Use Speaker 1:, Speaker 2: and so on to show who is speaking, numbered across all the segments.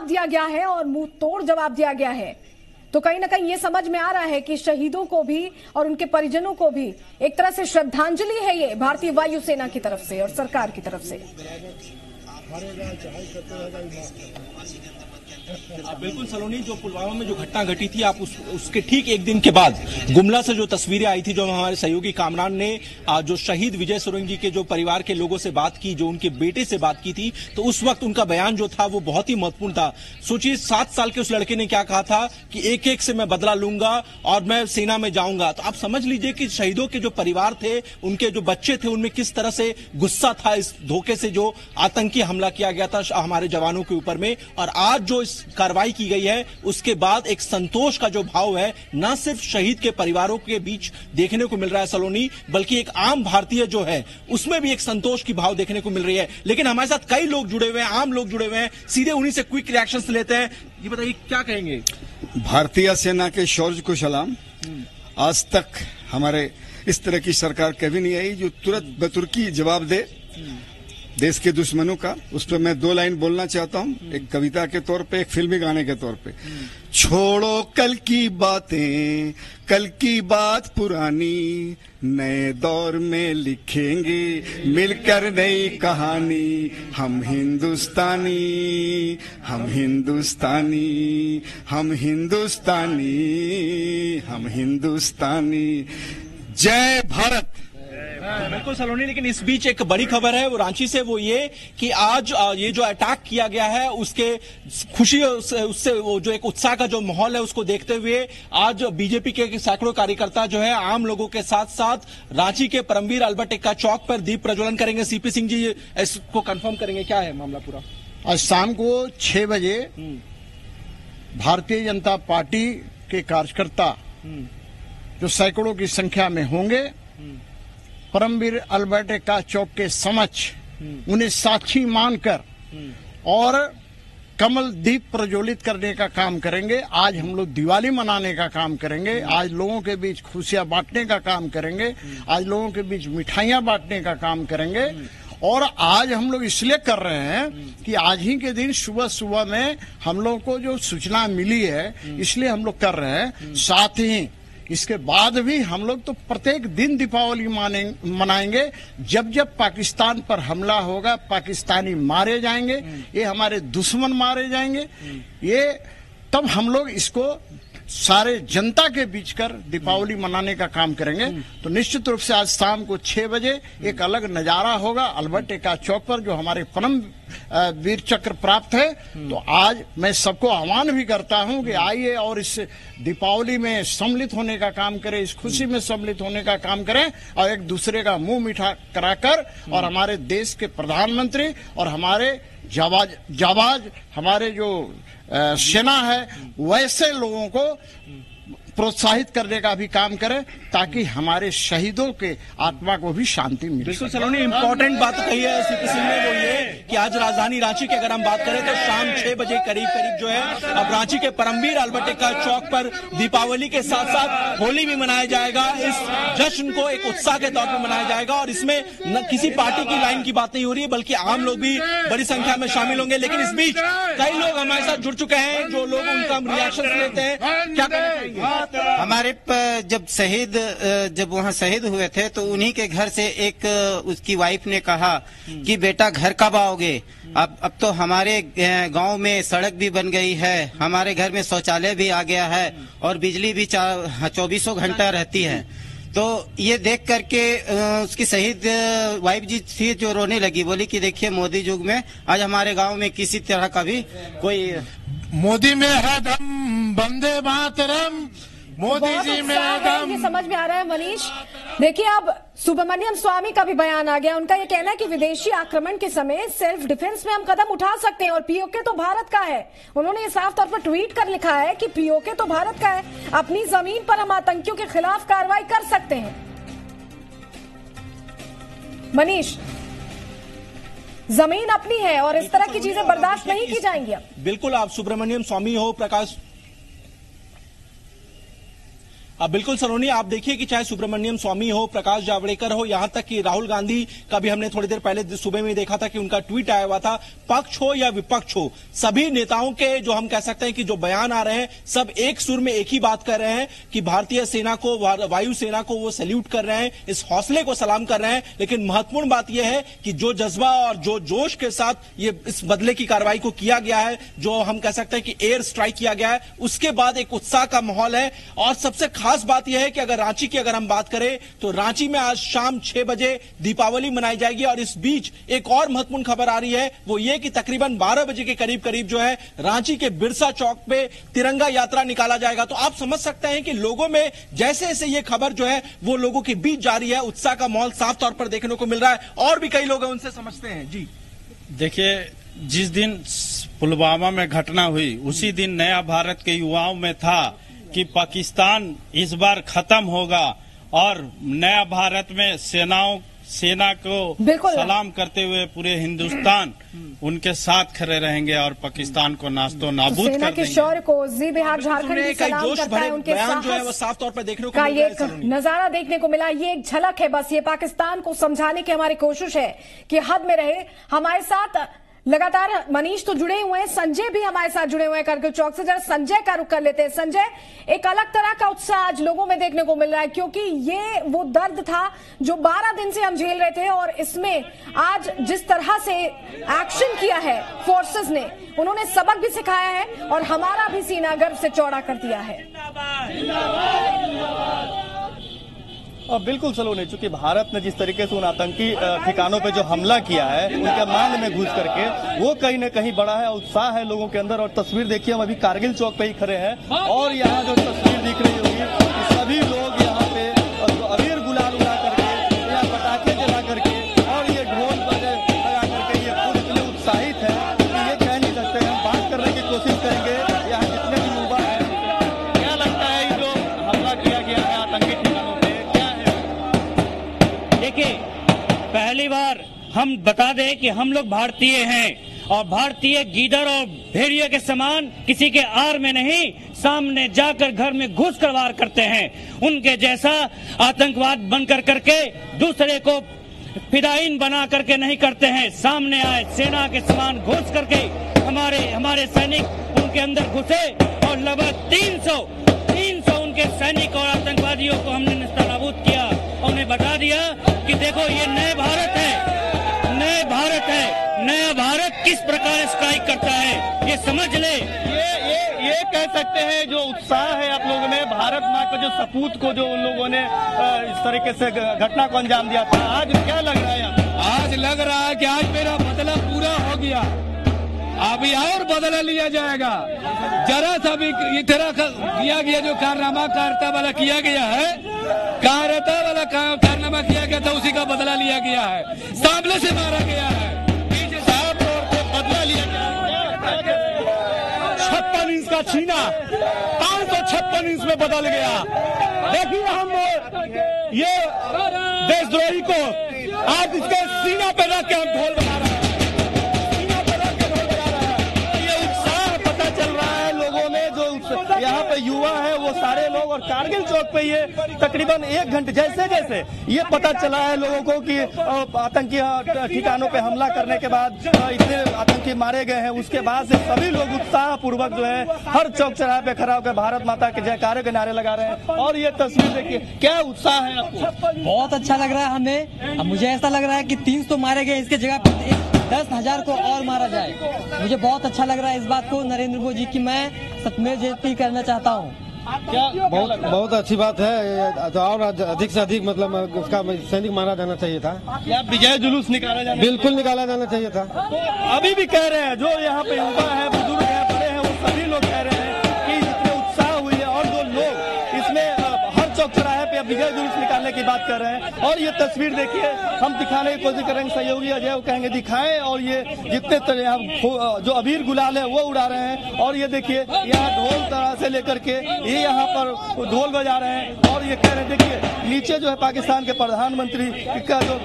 Speaker 1: जवाब दिया गया है और मुंह तोड़ जवाब दिया गया है, तो कहीं ना कहीं ये समझ में आ रहा है कि शहीदों को भी और उनके परिजनों को भी एक तरह से श्रद्धांजलि है ये भारतीय वायुसेना की तरफ से और सरकार की तरफ से।
Speaker 2: बिल्कुल सलोनी, जो पुलवामा में जो घटना घटी थी, आप उसके ठीक एक दिन के बाद गुमला से जो तस्वीरें आई थी, जो हमारे सहयोगी कामरान ने जो शहीद विजय सुरेंग जी के जो परिवार के लोगों से बात की, जो उनके बेटे से बात की थी, तो उस वक्त उनका बयान जो था वो बहुत ही महत्वपूर्ण था। सोचिए 7 साल के उस लड़के ने क्या कहा था कि एक एक से मैं बदला लूंगा और मैं सेना में जाऊंगा। तो आप समझ लीजिए कि शहीदों के जो परिवार थे, उनके जो बच्चे थे, उनमें किस तरह से गुस्सा था इस धोखे से जो आतंकी हमला किया गया था हमारे जवानों के ऊपर में। और आज जो इस कार्रवाई की गई है उसके बाद एक संतोष का जो भाव है न सिर्फ शहीद के परिवारों के बीच देखने को मिल रहा है सलोनी, बल्कि एक आम भारतीय जो है उसमें भी एक संतोष की भाव देखने को मिल रही है। लेकिन हमारे साथ कई लोग जुड़े हुए हैं, आम लोग जुड़े हुए हैं, सीधे उन्हीं से क्विक रिएक्शंस लेते हैं। ये बताइए क्या कहेंगे?
Speaker 3: भारतीय सेना के शौर्य को सलाम। आज तक हमारे इस तरह की सरकार कभी नहीं आई जो तुरंत बतुर्की जवाब दे देश के दुश्मनों का। उस पर मैं 2 लाइन बोलना चाहता हूँ, एक कविता के तौर पे, एक फिल्मी गाने के तौर पे। छोड़ो कल की बातें, कल की बात पुरानी, नए दौर में लिखेंगे मिलकर नई कहानी। हम हिंदुस्तानी, हम हिंदुस्तानी, हम हिंदुस्तानी, हम हिंदुस्तानी। जय भारत।
Speaker 2: बिल्कुल सलोनी, लेकिन इस बीच एक बड़ी खबर है वो रांची से, वो ये कि आज ये जो अटैक किया गया है उसके खुशी उससे वो जो एक उत्साह का जो माहौल है उसको देखते हुए आज बीजेपी के सैकड़ों कार्यकर्ता जो है आम लोगों के साथ साथ रांची के परमवीर अल्बर्ट एक्का चौक पर दीप प्रज्वलन करेंगे। सीपी सिंह जी इसको कंफर्म करेंगे, क्या है मामला पूरा?
Speaker 4: आज शाम को 6 बजे भारतीय जनता पार्टी के कार्यकर्ता जो सैकड़ों की संख्या में होंगे, परमवीर अल्बर्ट एक्का चौक के समक्ष उन्हें साक्षी मानकर और कमल दीप प्रज्वलित करने का काम करेंगे। आज हम लोग दिवाली मनाने का काम करेंगे, आज लोगों के बीच खुशियां बांटने का काम करेंगे, आज लोगों के बीच मिठाइयां बांटने का काम करेंगे। और आज हम लोग इसलिए कर रहे हैं कि आज ही के दिन सुबह सुबह में हम लोग को जो सूचना मिली है, इसलिए हम लोग कर रहे हैं। साथ ही इसके बाद भी हम लोग तो प्रत्येक दिन दीपावली मनाएंगे। जब जब पाकिस्तान पर हमला होगा, पाकिस्तानी मारे जाएंगे, ये हमारे दुश्मन मारे जाएंगे, ये तब हम लोग इसको सारे जनता के बीच कर दीपावली मनाने का काम करेंगे। तो निश्चित रूप से आज शाम को 6 बजे एक अलग नजारा होगा अल्बर्ट एक्का चौक पर, जो हमारे परम वीर चक्र प्राप्त है। तो आज मैं सबको आह्वान भी करता हूं कि आइए और इस दीपावली में सम्मिलित होने का काम करें, इस खुशी में सम्मिलित होने का काम करें और एक दूसरे का मुंह मीठा कराकर और हमारे देश के प्रधानमंत्री और हमारे जाबाज हमारे जो सेना है वैसे लोगों को प्रोत्साहित करने का भी काम करें ताकि हमारे शहीदों के आत्मा को भी शांति मिले।
Speaker 2: बिल्कुल सलोनी, इंपॉर्टेंट बात कही है सीपी सिंह ने, वो ये कि आज राजधानी रांची की अगर हम बात करें तो शाम 6 बजे करीब जो है अब रांची के परमवीर अल्बर्ट एक्का चौक पर दीपावली के साथ साथ होली भी मनाया जाएगा। इस जश्न को एक उत्साह के तौर पर मनाया जाएगा और इसमें न किसी पार्टी की लाइन की बात नहीं हो रही है, बल्कि आम लोग भी बड़ी संख्या में शामिल होंगे। लेकिन इस बीच कई लोग हमारे साथ जुड़ चुके हैं, जो लोग उनका रिएक्शन लेते हैं, क्या कहना चाहिए?
Speaker 5: हमारे जब वहाँ शहीद हुए थे तो उन्हीं के घर से एक उसकी वाइफ ने कहा कि बेटा घर कब आओगे? अब तो हमारे गांव में सड़क भी बन गई है, हमारे घर में शौचालय भी आ गया है और बिजली भी 24 घंटा रहती है। तो ये देख करके उसकी शहीद वाइफ जी थी जो रोने लगी, बोली कि देखिए मोदी युग में आज हमारे गांव में किसी तरह का भी कोई
Speaker 6: मोदी में है दम, वंदे मातरम, मोदी जी में दम।
Speaker 1: ये समझ में आ रहा है मनीष। देखिए अब सुब्रमण्यम स्वामी का भी बयान आ गया, उनका ये कहना है कि विदेशी आक्रमण के समय सेल्फ डिफेंस में हम कदम उठा सकते हैं और पीओके तो भारत का है। उन्होंने ये साफ तौर पर ट्वीट कर लिखा है कि पीओके तो भारत का है, अपनी जमीन पर हम आतंकियों के खिलाफ कार्रवाई कर सकते हैं। मनीष, जमीन अपनी है और इस तरह की चीजें बर्दाश्त नहीं की जाएंगी। अब
Speaker 2: बिल्कुल, आप सुब्रमण्यम स्वामी हो, प्रकाश अब बिल्कुल सलोनी, आप देखिए कि चाहे सुब्रमण्यम स्वामी हो, प्रकाश जावड़ेकर हो, यहां तक कि राहुल गांधी का भी हमने थोड़ी देर पहले सुबह में देखा था कि उनका ट्वीट आया हुआ था। पक्ष हो या विपक्ष हो, सभी नेताओं के जो हम कह सकते हैं कि जो बयान आ रहे हैं, सब एक सुर में एक ही बात कर रहे हैं कि भारतीय सेना को, वायु सेना को वो सैल्यूट कर रहे हैं, इस हौसले को सलाम कर रहे हैं। लेकिन महत्वपूर्ण बात यह है कि जो जज्बा और जो जोश के साथ ये इस बदले की कार्रवाई को किया गया है, जो हम कह सकते हैं कि एयर स्ट्राइक किया गया है, उसके बाद एक उत्साह का माहौल है। और सबसे खास बात यह है कि अगर रांची की हम बात करें तो रांची में आज शाम 6 बजे दीपावली मनाई जाएगी। और इस बीच एक और महत्वपूर्ण खबर आ रही है, वो ये कि तकरीबन 12 बजे के करीब करीब जो है रांची के बिरसा चौक पे तिरंगा यात्रा निकाला जाएगा। तो आप समझ सकते हैं कि लोगों में जैसे जैसे ये खबर जो है वो लोगों के बीच जारी है, उत्साह का माहौल साफ तौर पर देखने को मिल रहा है। और भी कई लोग हैं, उनसे समझते हैं। जी
Speaker 7: देखिए, जिस दिन पुलवामा में घटना हुई उसी दिन नया भारत के युवाओं में था कि पाकिस्तान इस बार खत्म होगा और नया भारत में सेना को सलाम करते हुए पूरे हिंदुस्तान उनके साथ खड़े रहेंगे और पाकिस्तान को नाश्तो नाबूद कर देंगे।
Speaker 1: सेना के शौर्य को जी बिहार झारखंड भी सलाम करता है, उनके
Speaker 2: बयान जो है वो साफ तौर पर देखने को
Speaker 1: ये नजारा देखने को मिला। ये एक झलक है, बस ये पाकिस्तान को समझाने की हमारी कोशिश है कि हद में रहे। हमारे साथ लगातार मनीष तो जुड़े हुए हैं, संजय भी हमारे साथ जुड़े हुए हैं करगिल चौक से। जरा संजय का रुख कर लेते हैं। संजय, एक अलग तरह का उत्साह आज लोगों में देखने को मिल रहा है, क्योंकि ये वो दर्द था जो 12 दिन से हम झेल रहे थे, और इसमें आज जिस तरह से एक्शन किया है फोर्सेस ने, उन्होंने सबक भी सिखाया है और हमारा भी सीना गर्व से चौड़ा कर दिया है।
Speaker 8: और बिल्कुल सलोनी, चूंकि भारत ने जिस तरीके से उन आतंकी ठिकानों पे जो हमला किया है, उनके मान में घुस करके, वो कहीं न कहीं बड़ा है, उत्साह है लोगों के अंदर। और तस्वीर देखिए, हम अभी कारगिल चौक पे ही खड़े हैं और यहाँ जो तस्वीर दिख रही होगी, सभी लोग यहाँ पे अबीर गुलाल उड़ा करके, यहाँ पटाखे जला करके और ये ढोल लगा करके ये पूरे इतने उत्साहित है कि ये कह नहीं सकते। हम बात करने की कोशिश करेंगे यहाँ जितने भी युवा है। क्या लगता है ये जो हमला किया गया है आतंकी ठिकानों पे, क्या है?
Speaker 9: देखिए, पहली बार हम बता दें कि हम लोग भारतीय हैं और भारतीय गीदड़ और भेड़िए के समान किसी के आड़ में नहीं, सामने जाकर घर में घुस कर वार करते हैं। उनके जैसा आतंकवाद बनकर करके दूसरे को फिदाइन बना करके नहीं करते हैं। सामने आए, सेना के समान घुस करके हमारे सैनिक उनके अंदर घुसे और लगभग 300 उनके सैनिक और आतंकवादियों को हमने नेस्तनाबूद किया और उन्हें बता दिया कि देखो ये नए भारत है, नए भारत है, नया भारत किस प्रकार स्ट्राइक करता है, ये समझ ले।
Speaker 8: ये कह सकते हैं जो उत्साह है आप लोगों में, भारत माँ का जो सपूत को जो उन लोगों ने इस तरीके से घटना को अंजाम दिया था, आज क्या लग रहा है?
Speaker 10: आज लग रहा है कि आज मेरा बदला पूरा हो गया, अभी और बदला लिया जाएगा। जरा सा भी इतना किया गया जो कारनामा कारता वाला किया गया है, कारनामा किया गया था, उसी का बदला लिया गया है। सामने से मारा गया है, साफ तौर पे बदला लिया गया।
Speaker 8: 56 इंच का छीना 556 इंच में बदल गया। देखिए, हम ये देशद्रोही को आज इसके सीना पे रख के हम ढोल बजा रहे हैं, सीना पे रख के ढोल बजा रहे हैं। ये उत्साह पता चल रहा है लोगों में, जो यहाँ पे युवा है वो सारे लोग। और कारगिल चौक पे ये तकरीबन 1 घंटे जैसे जैसे ये पता चला है लोगों को कि आतंकी ठिकानों पे हमला करने के बाद इतने आतंकी मारे गए हैं, उसके बाद से सभी लोग उत्साह पूर्वक जो है हर चौक चौराहे पे खड़ा होकर भारत माता के जयकारे के नारे लगा रहे हैं। और ये तस्वीर देखिए, क्या उत्साह है आपको?
Speaker 11: बहुत अच्छा लग रहा है हमें। मुझे ऐसा लग रहा है कि 300 तो मारे गए, इसके जगह 10,000 को और मारा जाए। मुझे बहुत अच्छा लग रहा है इस बात को नरेंद्र मोदी की मैं सतमेव जयंती करना चाहता हूँ।
Speaker 8: क्या
Speaker 12: बहुत अच्छी बात है, तो और अधिक से अधिक मतलब उसका सैनिक मारा जाना चाहिए था।
Speaker 8: क्या विजय जुलूस निकाला जाना?
Speaker 12: बिल्कुल निकाला जाना चाहिए था।
Speaker 8: तो अभी भी कह रहे हैं, जो यहाँ पे युवा है, बुजुर्ग है, बड़े हैं, वो सभी लोग कह रहे हैं कि जितने उत्साह हुई है और जो लोग इसमें हर चौक चौराहे पे विजय जुलूस निकालने की बात कर रहे हैं। और ये तस्वीर देखिए, हम दिखाने की कोशिश करेंगे, सहयोगी अजय वो कहेंगे दिखाएं। और ये जितने यहाँ जो अबीर गुलाल है वो उड़ा रहे हैं। और ये देखिए, यहाँ ढोल तरह से लेकर के ये यहाँ पर ढोल बजा रहे हैं और ये कह रहे हैं। देखिए, नीचे जो है पाकिस्तान के प्रधानमंत्री का जो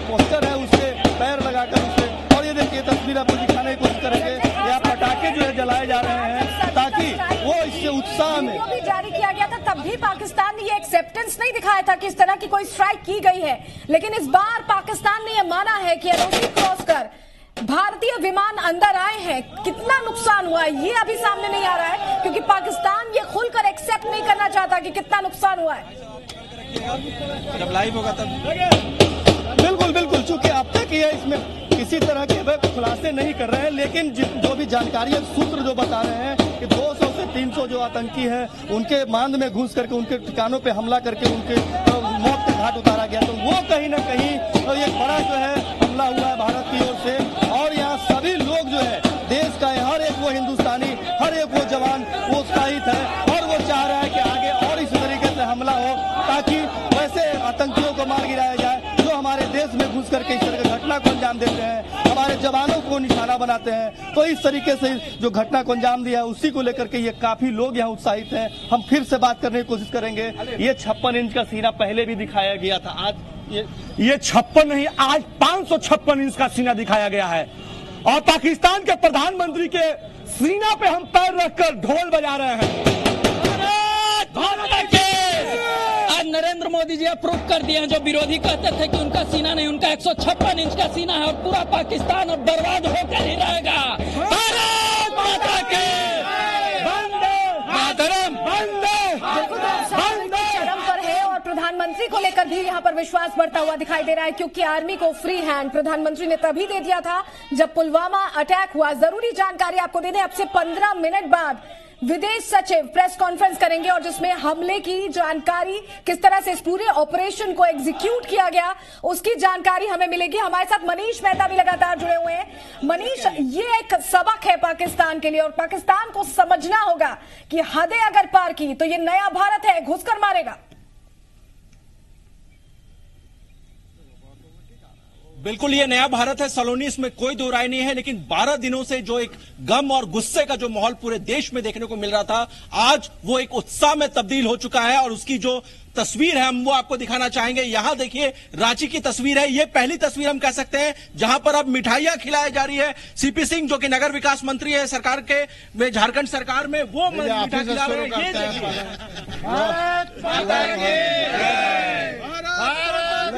Speaker 8: पोस्टर है उससे पैर लगाकर उससे। और ये देखिए तस्वीर आपको दिखाने की कोशिश करेंगे, यहाँ पटाखे जो है जलाए जा रहे हैं ताकि वो इससे उत्साह में
Speaker 1: जारी किया गया था, तब भी कभी पाकिस्तान ने ये एक्सेप्टेंस नहीं दिखाया था कि इस तरह की कोई स्ट्राइक की गई है, लेकिन इस बार पाकिस्तान ने यह माना है कि एलओसी क्रॉस कर भारतीय विमान अंदर आए हैं। कितना नुकसान हुआ है ये अभी सामने नहीं आ रहा है, क्योंकि पाकिस्तान ये खुलकर एक्सेप्ट नहीं करना चाहता कि कितना नुकसान हुआ है।
Speaker 2: जब लाइव होगा तब
Speaker 8: बिल्कुल बिल्कुल, चूंकि अब तक ये इसमें किसी तरह के खुलासे नहीं कर रहे हैं, लेकिन जो भी जानकारी है, सूत्र जो बता रहे हैं कि 200 से 300 जो आतंकी हैं उनके मांद में घुस करके उनके ठिकानों पे हमला करके उनके मौत के घाट उतारा गया। तो वो कहीं ना कहीं एक बड़ा जो है हमला हुआ है भारत की ओर से, और यहाँ सभी लोग जो है देश का हर एक वो हिंदुस्तानी, हर एक वो जवान वो उत्साहित है और वो चाह रहा है कि आगे और इस तरीके से हमला हो ताकि वैसे आतंकियों को मार गिराया जाए जो हमारे देश में घुस करके इस तरह की घटना को अंजाम देते हैं, हमारे जवानों को निशाना बनाते हैं। तो इस तरीके से जो घटना को अंजाम दिया है उसी को लेकर के ये काफी लोग यहाँ उत्साहित हैं। हम फिर से बात करने की कोशिश करेंगे। ये 56 इंच का सीना पहले भी दिखाया गया था, आज ये 56 नहीं, आज 556 इंच का सीना दिखाया गया है। और पाकिस्तान के प्रधानमंत्री के सीना पे हम पैर रखकर ढोल बजा रहे हैं।
Speaker 13: आज नरेंद्र मोदी जी प्रूव कर दिए हैं, जो विरोधी कहते थे कि उनका सीना नहीं, उनका 156 इंच का सीना है और पूरा पाकिस्तान अब बर्बाद होकर ही रहेगा। भारत माता की
Speaker 1: चरम पर है और प्रधानमंत्री को लेकर भी यहाँ पर विश्वास बढ़ता हुआ दिखाई दे रहा है, क्योंकि आर्मी को फ्री हैंड प्रधानमंत्री ने तभी दे दिया था जब पुलवामा अटैक हुआ। जरूरी जानकारी आपको दे दें, अब से 15 मिनट बाद विदेश सचिव प्रेस कॉन्फ्रेंस करेंगे और जिसमें हमले की जानकारी, किस तरह से इस पूरे ऑपरेशन को एग्जीक्यूट किया गया, उसकी जानकारी हमें मिलेगी। हमारे साथ मनीष मेहता भी लगातार जुड़े हुए हैं। मनीष, ये एक सबक है पाकिस्तान के लिए और पाकिस्तान को समझना होगा कि हदें अगर पार की तो ये नया भारत है, घुसकर मारेगा।
Speaker 2: बिल्कुल ये नया भारत है सलोनी, इसमें कोई दो राय नहीं है। लेकिन 12 दिनों से जो एक गम और गुस्से का जो माहौल पूरे देश में देखने को मिल रहा था, आज वो एक उत्साह में तब्दील हो चुका है और उसकी जो तस्वीर है हम वो आपको दिखाना चाहेंगे। यहां देखिए रांची की तस्वीर है, ये पहली तस्वीर हम कह सकते हैं जहां पर अब मिठाइयां खिलाई जा रही है। सीपी सिंह जो कि नगर विकास मंत्री है सरकार के में, झारखंड सरकार में, वो मिठाई खिला रहे हैं। ये देखिए भारत माता की जय, भारत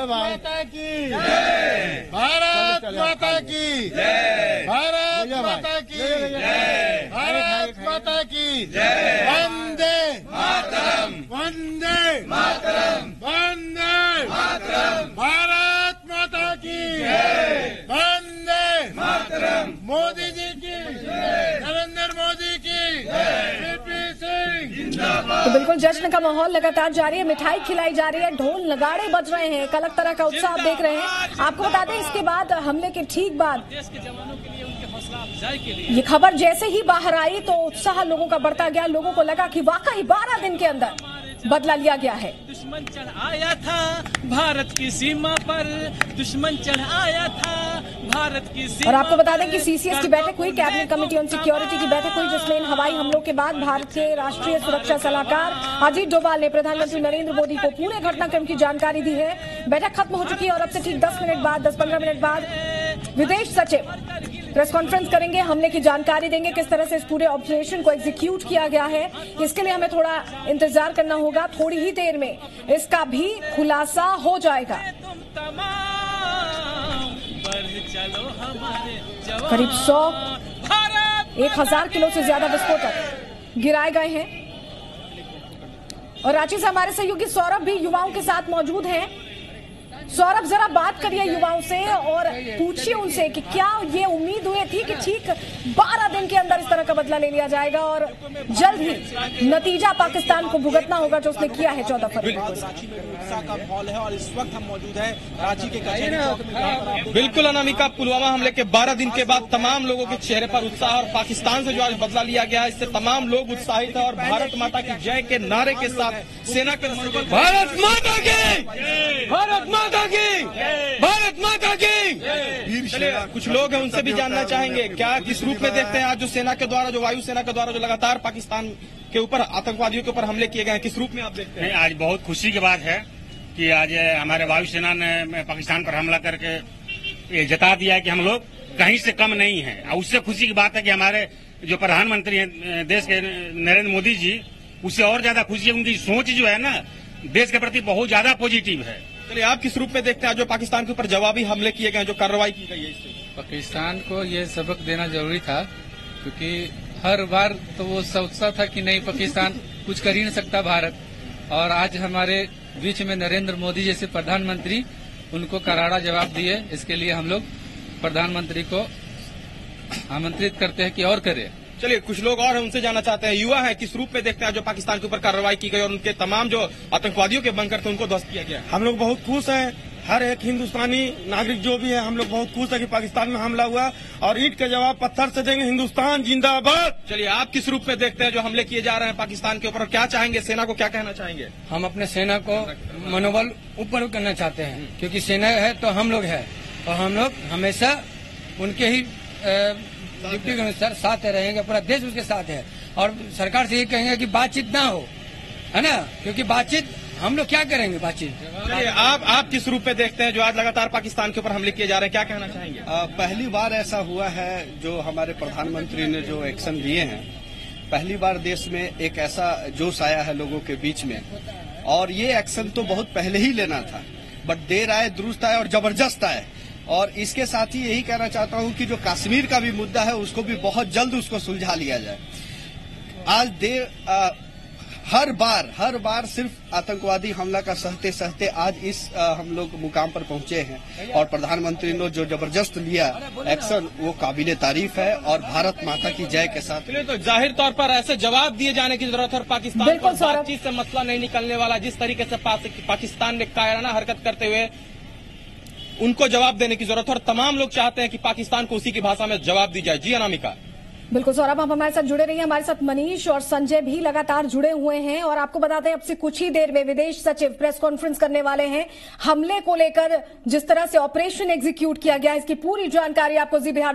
Speaker 2: माता की जय, भारत माता की जय, भारत माता की जय, भारत माता की जय, वंदे मातरम, वंदे मातरम, वंदे मातरम, भारत माता की जय, वंदे मातरम, मोदी जी की जय, नरेंद्र मोदी की जय, सीपी सिंह जिंदाबाद।
Speaker 1: तो बिल्कुल जश्न का माहौल लगातार जारी है, मिठाई खिलाई जा रही है, ढोल नगाड़े बज रहे हैं, एक अलग तरह का उत्साह आप देख रहे हैं। आपको बता दें इसके बाद, हमले के ठीक बाद ये खबर जैसे ही बाहर आई तो उत्साह लोगों का बढ़ता गया। लोगों को लगा कि वाकई 12 दिन के अंदर बदला लिया गया है।
Speaker 14: दुश्मन चढ़ आया था भारत की सीमा पर, दुश्मन चढ़ आया था भारत की सीमा।
Speaker 1: और आपको बता दें कि सीसीएस की बैठक हुई, कैबिनेट कमेटी ऑन सिक्योरिटी की बैठक हुई, जिसमें इन हवाई हमलों के बाद भारत के राष्ट्रीय सुरक्षा सलाहकार अजीत डोभाल ने प्रधानमंत्री नरेंद्र मोदी को पूरे घटनाक्रम की जानकारी दी है। बैठक खत्म हो चुकी है और अब से ठीक 10-15 मिनट बाद विदेश सचिव प्रेस कॉन्फ्रेंस करेंगे, हमले की जानकारी देंगे, किस तरह से इस पूरे ऑपरेशन को एग्जीक्यूट किया गया है। इसके लिए हमें थोड़ा इंतजार करना होगा, थोड़ी ही देर में इसका भी खुलासा हो जाएगा। करीब 1,000 किलो से ज्यादा विस्फोटक गिराए गए हैं। और रांची से हमारे सहयोगी सौरभ भी युवाओं के साथ मौजूद हैं। सौरभ, जरा बात करिए युवाओं से और पूछिए उनसे कि क्या ये उम्मीद हुई थी कि ठीक 12 दिन के अंदर इस तरह का बदला ले लिया जाएगा और जल्द ही नतीजा पाकिस्तान को भुगतना होगा जो उसने किया है 14 फरवरी को।
Speaker 2: रांची में उत्साह का माहौल है और इस वक्त हम मौजूद हैं रांची के कचहरी चौक में।
Speaker 15: बिल्कुल अनामिका, पुलवामा हमले के 12 दिन के बाद तमाम लोगों के चेहरे पर उत्साह और पाकिस्तान से जो आज बदला लिया गया है इससे तमाम लोग उत्साहित है और भारत माता की जय के नारे के साथ सेना के मनोबल,
Speaker 6: भारत माता की, भारत माता की, भारत माता की।
Speaker 15: कुछ लोग हैं उनसे भी जानना चाहेंगे क्या किस रूप में देखते हैं आज जो सेना के द्वारा, जो वायुसेना के द्वारा जो लगातार पाकिस्तान के ऊपर आतंकवादियों के ऊपर हमले किए गए हैं, किस रूप में आप देखते हैं?
Speaker 16: आज बहुत खुशी की बात है कि आज हमारे वायुसेना ने पाकिस्तान पर हमला करके ये जता दिया है कि हम लोग कहीं से कम नहीं है। उससे खुशी की बात है कि हमारे जो प्रधानमंत्री हैं देश के नरेंद्र मोदी जी, उससे और ज्यादा खुशी है। उनकी सोच जो है ना देश के प्रति बहुत ज्यादा पॉजिटिव है।
Speaker 15: चलिए, आप किस रूप में देखते हैं जो पाकिस्तान के ऊपर जवाबी हमले किए गए, जो कार्रवाई की गई है इससे?
Speaker 10: पाकिस्तान को ये सबक देना जरूरी था, क्योंकि हर बार तो वो सोचता था कि नहीं पाकिस्तान कुछ कर ही नहीं सकता भारत, और आज हमारे बीच में नरेंद्र मोदी जैसे प्रधानमंत्री उनको करारा जवाब दिए। इसके लिए हम लोग प्रधानमंत्री को आमंत्रित करते हैं कि और करे।
Speaker 15: चलिए, कुछ लोग और हैं, उनसे जानना चाहते हैं। युवा है, किस रूप में देखते हैं जो पाकिस्तान के ऊपर कार्रवाई की गई और उनके तमाम जो आतंकवादियों के बंकर थे उनको ध्वस्त किया गया?
Speaker 17: हम लोग बहुत खुश हैं। हर एक हिंदुस्तानी नागरिक जो भी है, हम लोग बहुत खुश है कि पाकिस्तान में हमला हुआ और ईंट का जवाब पत्थर से देंगे। हिंदुस्तान जिंदाबाद।
Speaker 15: चलिए, आप किस रूप में देखते हैं जो हमले किए जा रहे हैं पाकिस्तान के ऊपर, और क्या चाहेंगे, सेना को क्या कहना चाहेंगे?
Speaker 18: हम अपने सेना को मनोबल ऊपर करना चाहते हैं, क्योंकि सेना है तो हम लोग है, और हम लोग हमेशा उनके ही ड्यूटी के अनुसार साथ रहेंगे। पूरा देश उसके साथ है, और सरकार से ये कहेंगे कि बातचीत ना हो, है ना, क्योंकि बातचीत हम लोग क्या करेंगे बातचीत।
Speaker 15: चलिए, आप किस रूप में देखते हैं जो आज लगातार पाकिस्तान के ऊपर हमले किए जा रहे हैं, क्या कहना चाहेंगे?
Speaker 19: पहली बार ऐसा हुआ है जो हमारे प्रधानमंत्री ने जो एक्शन लिए हैं, पहली बार देश में एक ऐसा जोश आया है लोगों के बीच में, और ये एक्शन तो बहुत पहले ही लेना था, बट देर आए दुरुस्त आए और जबरदस्त आए। और इसके साथ ही यही कहना चाहता हूं कि जो कश्मीर का भी मुद्दा है उसको भी बहुत जल्द उसको सुलझा लिया जाए। आज हर बार सिर्फ आतंकवादी हमला का सहते सहते आज इस हम लोग मुकाम पर पहुंचे हैं, और प्रधानमंत्री ने जो जबरदस्त लिया एक्शन वो काबिले तारीफ है, और भारत माता की जय के साथ।
Speaker 15: तो जाहिर तौर पर ऐसे जवाब दिए जाने की जरूरत है, और पाकिस्तान को बातचीत से मसला नहीं निकलने वाला। जिस तरीके से पाकिस्तान ने कायराना हरकत करते हुए उनको जवाब देने की जरूरत है, और तमाम लोग चाहते हैं कि पाकिस्तान को उसी की भाषा में जवाब दी जाए। जी अनामिका।
Speaker 1: बिल्कुल सौरभ, आप हमारे साथ जुड़े रहिए। हमारे साथ मनीष और संजय भी लगातार जुड़े हुए हैं, और आपको बताते हैं अब से कुछ ही देर में विदेश सचिव प्रेस कॉन्फ्रेंस करने वाले हैं। हमले को लेकर जिस तरह से ऑपरेशन एग्जीक्यूट किया गया, इसकी पूरी जानकारी आपको जी बिहार